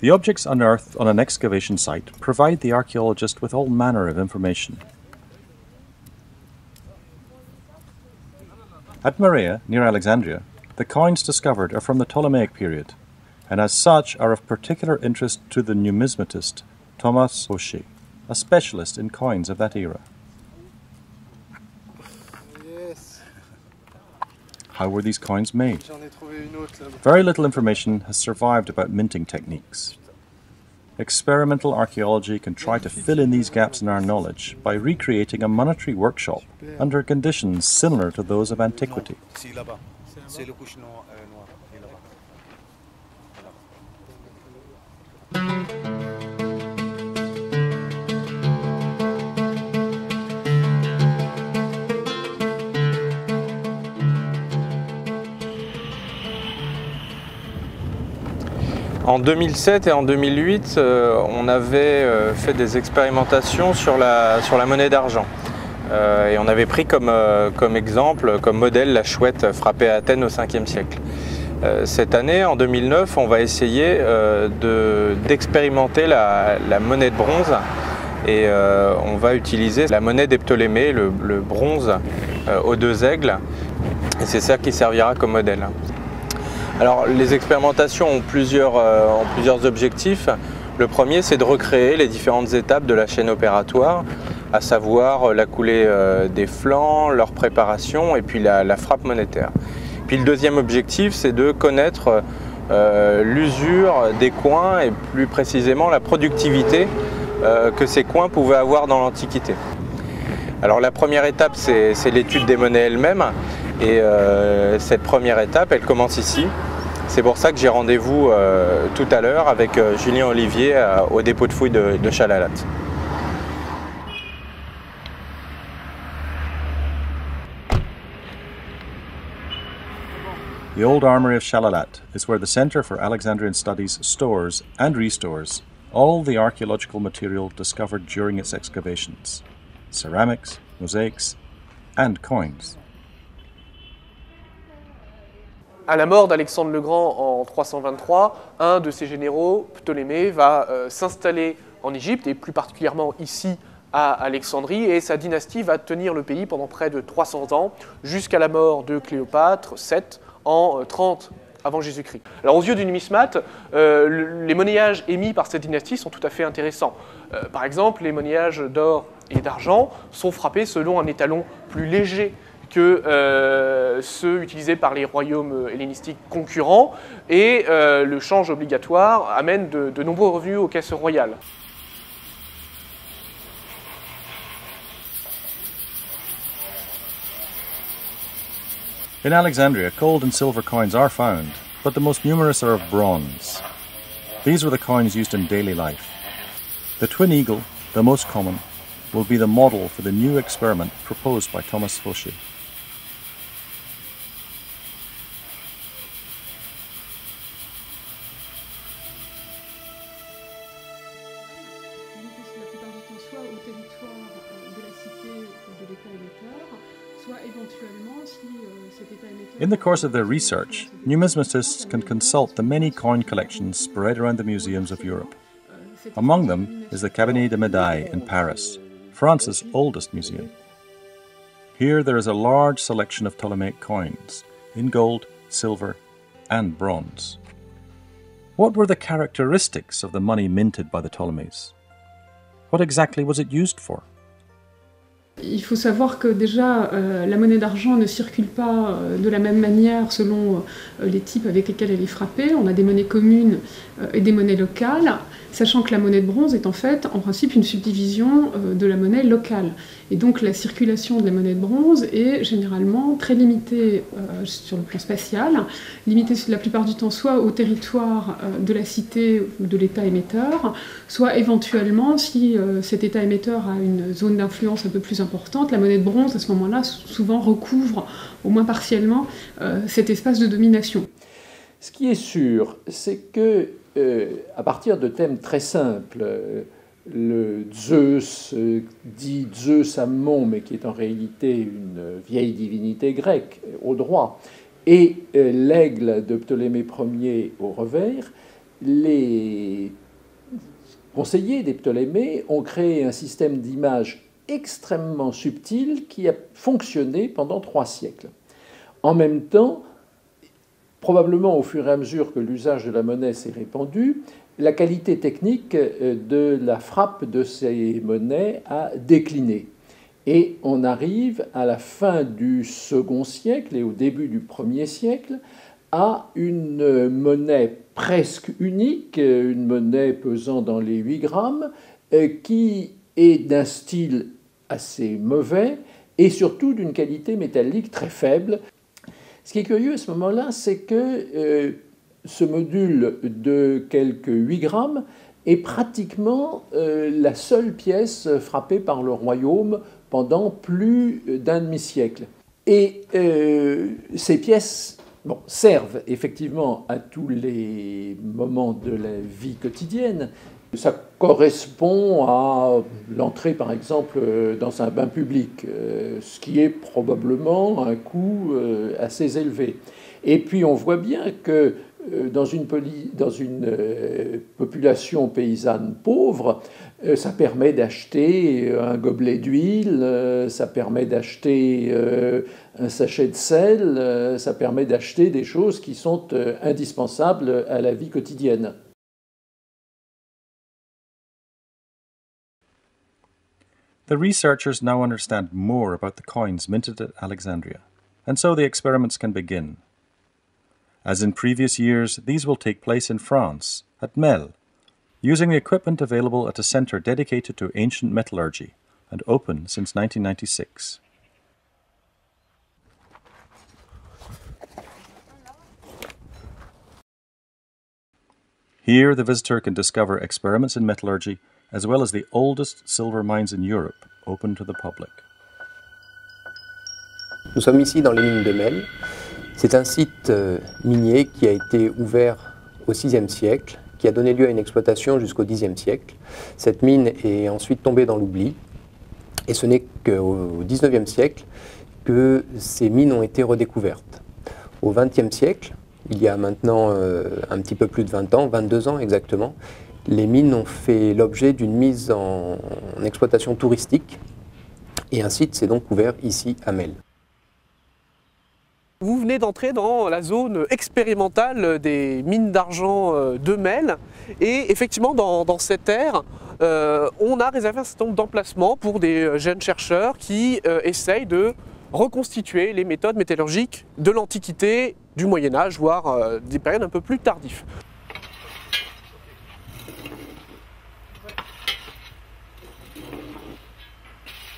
The objects unearthed on an excavation site provide the archaeologist with all manner of information. At Morea, near Alexandria, the coins discovered are from the Ptolemaic period, and as such are of particular interest to the numismatist Thomas Fauché, a specialist in coins of that era. Yes. How were these coins made? Very little information has survived about minting techniques. Experimental archaeology can try to fill in these gaps in our knowledge by recreating a monetary workshop under conditions similar to those of antiquity. En 2007 et en 2008, on avait fait des expérimentations sur la monnaie d'argent. Et on avait pris comme exemple, comme modèle, la chouette frappée à Athènes au 5e siècle. Cette année, en 2009, on va essayer d'expérimenter la monnaie de bronze et on va utiliser la monnaie des Ptolémées, le bronze aux deux aigles. Et c'est ça qui servira comme modèle. Alors, les expérimentations ont plusieurs objectifs. Le premier, c'est de recréer les différentes étapes de la chaîne opératoire, à savoir la coulée des flancs, leur préparation et puis la frappe monétaire. Puis le deuxième objectif, c'est de connaître l'usure des coins et plus précisément la productivité que ces coins pouvaient avoir dans l'Antiquité. Alors la première étape, c'est l'étude des monnaies elles-mêmes. Et cette première étape, elle commence ici. C'est pour ça que j'ai rendez-vous tout à l'heure avec Julien Olivier au dépôt de fouilles de Chalalat. The old armory of Chalalat is where the Centre for Alexandrian Studies stores and restores all the archaeological material discovered during its excavations: ceramics, mosaics, and coins. À la mort d'Alexandre le Grand en 323, un de ses généraux, Ptolémée, va s'installer en Égypte, et plus particulièrement ici à Alexandrie, et sa dynastie va tenir le pays pendant près de 300 ans, jusqu'à la mort de Cléopâtre, 7, en 30 avant Jésus-Christ. Alors aux yeux du numismate, les monnayages émis par cette dynastie sont tout à fait intéressants. Par exemple, les monnayages d'or et d'argent sont frappés selon un étalon plus léger que ceux utilisés par les royaumes hellénistiques concurrents, et le change obligatoire amène de nombreux revenus aux caisses royales. In Alexandria, gold and silver coins are found, but the most numerous are of bronze. These were the coins used in daily life. The twin eagle, the most common, will be the model for the new experiment proposed by Thomas Fauché. In the course of their research, numismatists can consult the many coin collections spread around the museums of Europe. Among them is the Cabinet de Médailles in Paris, France's oldest museum. Here there is a large selection of Ptolemaic coins, in gold, silver, and bronze. What were the characteristics of the money minted by the Ptolemies? What exactly was it used for? Il faut savoir que déjà, la monnaie d'argent ne circule pas de la même manière selon les types avec lesquels elle est frappée. On a des monnaies communes et des monnaies locales, sachant que la monnaie de bronze est en fait, en principe, une subdivision de la monnaie locale. Et donc la circulation de la monnaie de bronze est généralement très limitée sur le plan spatial, limitée la plupart du temps soit au territoire de la cité ou de l'État émetteur, soit éventuellement, si cet État émetteur a une zone d'influence un peu plus importante, la monnaie de bronze à ce moment-là souvent recouvre, au moins partiellement, cet espace de domination. Ce qui est sûr, c'est que à partir de thèmes très simples, le Zeus, dit Zeus Ammon, mais qui est en réalité une vieille divinité grecque au droit, et l'aigle de Ptolémée Ier au revers, les conseillers des Ptolémées ont créé un système d'image extrêmement subtil qui a fonctionné pendant 3 siècles. En même temps, probablement au fur et à mesure que l'usage de la monnaie s'est répandu, la qualité technique de la frappe de ces monnaies a décliné. Et on arrive à la fin du second siècle et au début du 1er siècle à une monnaie presque unique, une monnaie pesant dans les 8 grammes, qui est d'un style assez mauvais et surtout d'une qualité métallique très faible. Ce qui est curieux à ce moment-là, c'est que ce module de quelques 8 grammes est pratiquement la seule pièce frappée par le royaume pendant plus d'un demi-siècle. Et ces pièces servent effectivement à tous les moments de la vie quotidienne. Ça correspond à l'entrée, par exemple, dans un bain public, ce qui est probablement un coût assez élevé. Et puis on voit bien que dans une population paysanne pauvre, ça permet d'acheter un gobelet d'huile, ça permet d'acheter un sachet de sel, ça permet d'acheter des choses qui sont indispensables à la vie quotidienne. The researchers now understand more about the coins minted at Alexandria, and so the experiments can begin. As in previous years, these will take place in France, at Mel, using the equipment available at a centre dedicated to ancient metallurgy and open since 1996. Here, the visitor can discover experiments in metallurgy as well as the oldest silver mines in Europe, open to the public. Nous sommes ici dans les mines de Mel. C'est un site minier qui a été ouvert au VIe siècle, qui a donné lieu à une exploitation jusqu'au Xe siècle. Cette mine est ensuite tombée dans l'oubli, et ce n'est qu'au XIXe siècle que ces mines ont été redécouvertes. Au XXe siècle, il y a maintenant un petit peu plus de 20 ans, 22 ans exactement, les mines ont fait l'objet d'une mise en exploitation touristique, et un site s'est donc ouvert ici à Mel. Vous venez d'entrer dans la zone expérimentale des mines d'argent de Mel, et effectivement dans cette aire, on a réservé un certain nombre d'emplacements pour des jeunes chercheurs qui essayent de reconstituer les méthodes métallurgiques de l'Antiquité, du Moyen-Âge, voire des périodes un peu plus tardives.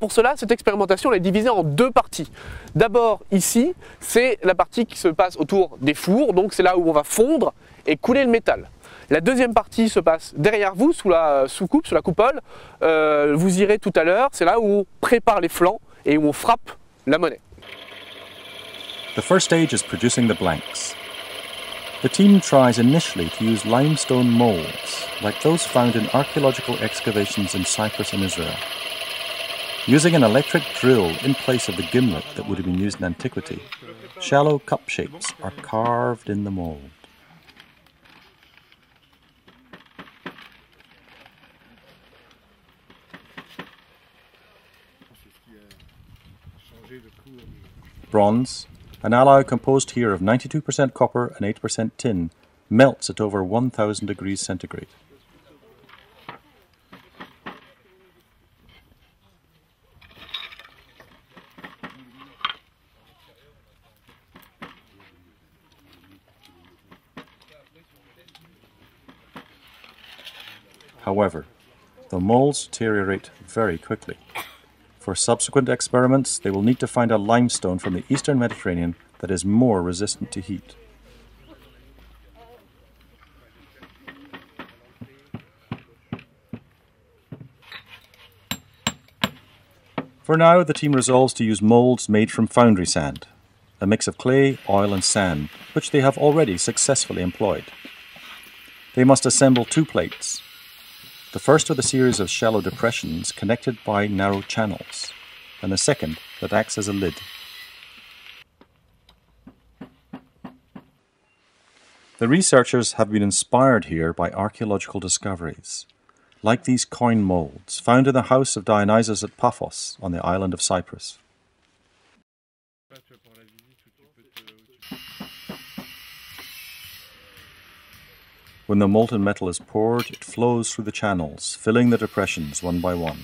Pour cela, cette expérimentation est divisée en 2 parties. D'abord, ici, c'est la partie qui se passe autour des fours, donc c'est là où on va fondre et couler le métal. La deuxième partie se passe derrière vous, sous la sous-coupe, sous la coupole. Vous irez tout à l'heure, c'est là où on prépare les flancs et où on frappe la monnaie. The first stage is producing the blanks. The team tries initially to use limestone molds, like those found in archaeological excavations in Cyprus and Israel. Using an electric drill in place of the gimlet that would have been used in antiquity, shallow cup shapes are carved in the mold. Bronze, an alloy composed here of 92% copper and 8% tin, melts at over 1000 degrees centigrade. However, the molds deteriorate very quickly. For subsequent experiments, they will need to find a limestone from the Eastern Mediterranean that is more resistant to heat. For now, the team resolves to use molds made from foundry sand, a mix of clay, oil and sand, which they have already successfully employed. They must assemble 2 plates. The first with a series of shallow depressions connected by narrow channels, and the second that acts as a lid. The researchers have been inspired here by archaeological discoveries, like these coin molds found in the house of Dionysus at Paphos on the island of Cyprus. When the molten metal is poured, it flows through the channels, filling the depressions one by one.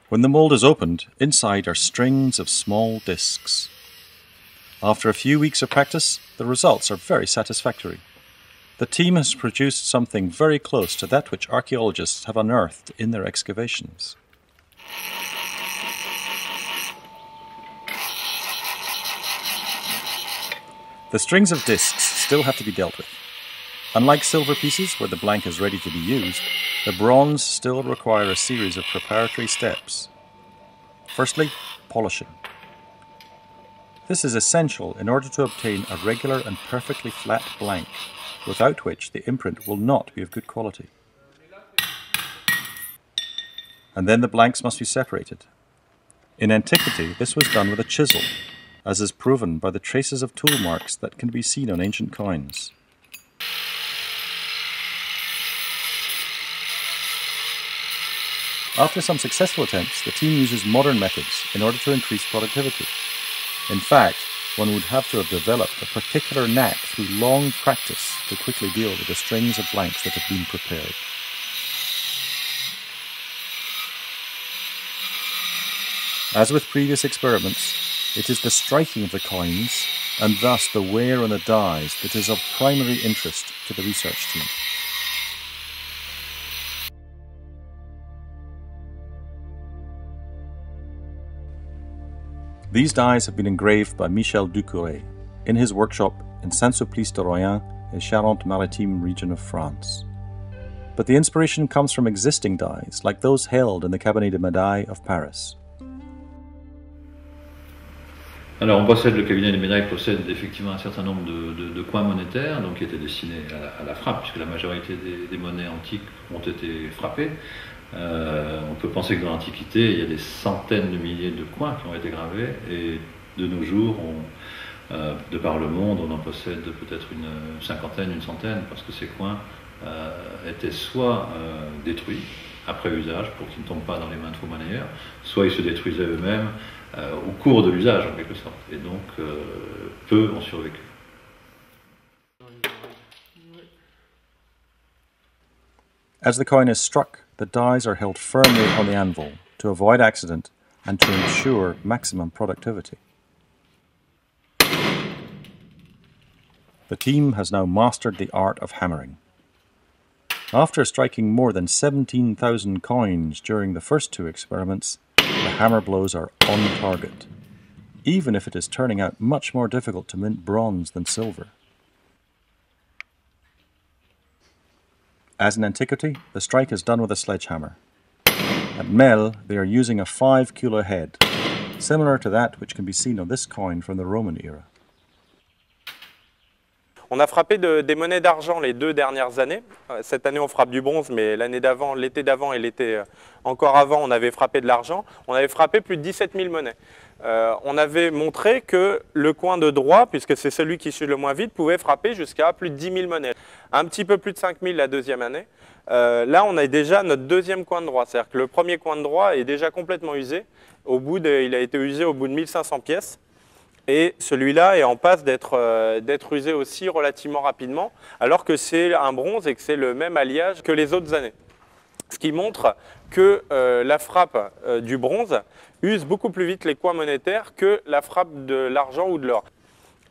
When the mold is opened, inside are strings of small discs. After a few weeks of practice, the results are very satisfactory. The team has produced something very close to that which archaeologists have unearthed in their excavations. The strings of discs still have to be dealt with. Unlike silver pieces, where the blank is ready to be used, the bronze still require a series of preparatory steps. Firstly, polishing. This is essential in order to obtain a regular and perfectly flat blank, without which the imprint will not be of good quality. And then the blanks must be separated. In antiquity, this was done with a chisel, as is proven by the traces of tool marks that can be seen on ancient coins. After some successful attempts, the team uses modern methods in order to increase productivity. In fact, one would have to have developed a particular knack through long practice to quickly deal with the strings of blanks that have been prepared. As with previous experiments, it is the striking of the coins, and thus the wear on the dies, that is of primary interest to the research team. These dies have been engraved by Michel Ducouré in his workshop in Saint-Sulpice-de-Royan in Charente-Maritime region of France. But the inspiration comes from existing dies, like those held in the Cabinet de Médailles of Paris. Alors, le cabinet des médailles possède effectivement un certain nombre de coins monétaires, donc qui étaient destinés à la frappe, puisque la majorité des monnaies antiques ont été frappées. On peut penser que dans l'Antiquité, il y a des centaines de milliers de coins qui ont été gravés, et de nos jours, de par le monde, on en possède peut-être une cinquantaine, une centaine, parce que ces coins étaient soit détruits après usage pour qu'ils ne tombent pas dans les mains de faux monnayeurs, soit ils se détruisaient eux-mêmes au cours de l'usage en quelque sorte, et donc peu ont survécu. As the coin is struck, the dies are held firmly on the anvil to avoid accident and to ensure maximum productivity. The team has now mastered the art of hammering. After striking more than 17,000 coins during the first two experiments, the hammer blows are on target, even if it is turning out much more difficult to mint bronze than silver. As in antiquity, the strike is done with a sledgehammer. At Mel, they are using a 5-kilo head, similar to that which can be seen on this coin from the Roman era. On a frappé des monnaies d'argent les 2 dernières années. Cette année, on frappe du bronze, mais l'année d'avant, l'été d'avant et l'été encore avant, on avait frappé de l'argent. On avait frappé plus de 17 000 monnaies. On avait montré que le coin de droit, puisque c'est celui qui suit le moins vite, pouvait frapper jusqu'à plus de 10 000 monnaies. Un petit peu plus de 5 000 la deuxième année. Là, on a déjà notre deuxième coin de droit. C'est-à-dire que le premier coin de droit est déjà complètement usé. Il a été usé au bout de 1500 pièces. Et celui-là est en passe d'être usé aussi relativement rapidement, alors que c'est un bronze et que c'est le même alliage que les autres années. Ce qui montre que la frappe du bronze use beaucoup plus vite les coins monétaires que la frappe de l'argent ou de l'or.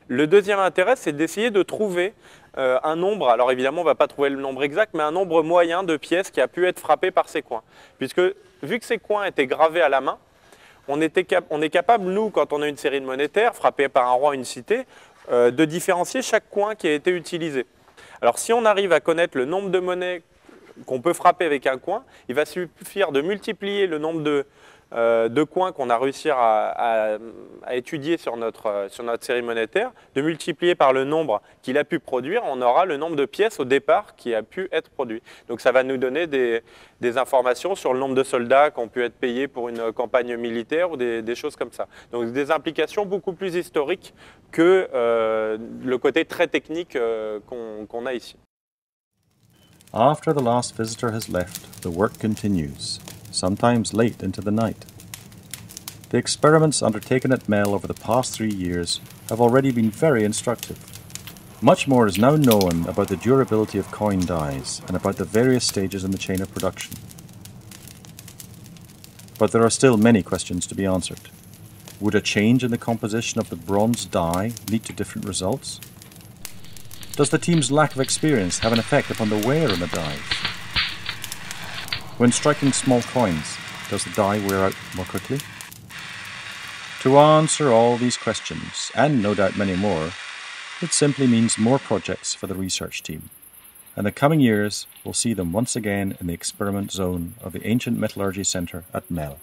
Le deuxième intérêt, c'est d'essayer de trouver un nombre, alors évidemment on ne va pas trouver le nombre exact, mais un nombre moyen de pièces qui a pu être frappé par ces coins. Puisque vu que ces coins étaient gravés à la main, on est capable, nous, quand on a une série de monétaires, frappée par un roi, une cité, de différencier chaque coin qui a été utilisé. Alors si on arrive à connaître le nombre de monnaies qu'on peut frapper avec un coin, il va suffire de multiplier le nombre de coins qu'on a réussi à étudier sur notre série monétaire, de multiplier par le nombre qu'il a pu produire, on aura le nombre de pièces au départ qui a pu être produit. Donc ça va nous donner des informations sur le nombre de soldats qui ont pu être payés pour une campagne militaire ou des choses comme ça. Donc des implications beaucoup plus historiques que le côté très technique qu'on a ici. After the last visitor has left, the work continues, sometimes late into the night. The experiments undertaken at Mel over the past 3 years have already been very instructive. Much more is now known about the durability of coin dies and about the various stages in the chain of production. But there are still many questions to be answered. Would a change in the composition of the bronze die lead to different results? Does the team's lack of experience have an effect upon the wear in the dies? When striking small coins, does the die wear out more quickly? To answer all these questions, and no doubt many more, it simply means more projects for the research team. And the coming years will see them once again in the experiment zone of the Ancient Metallurgy Centre at Mel.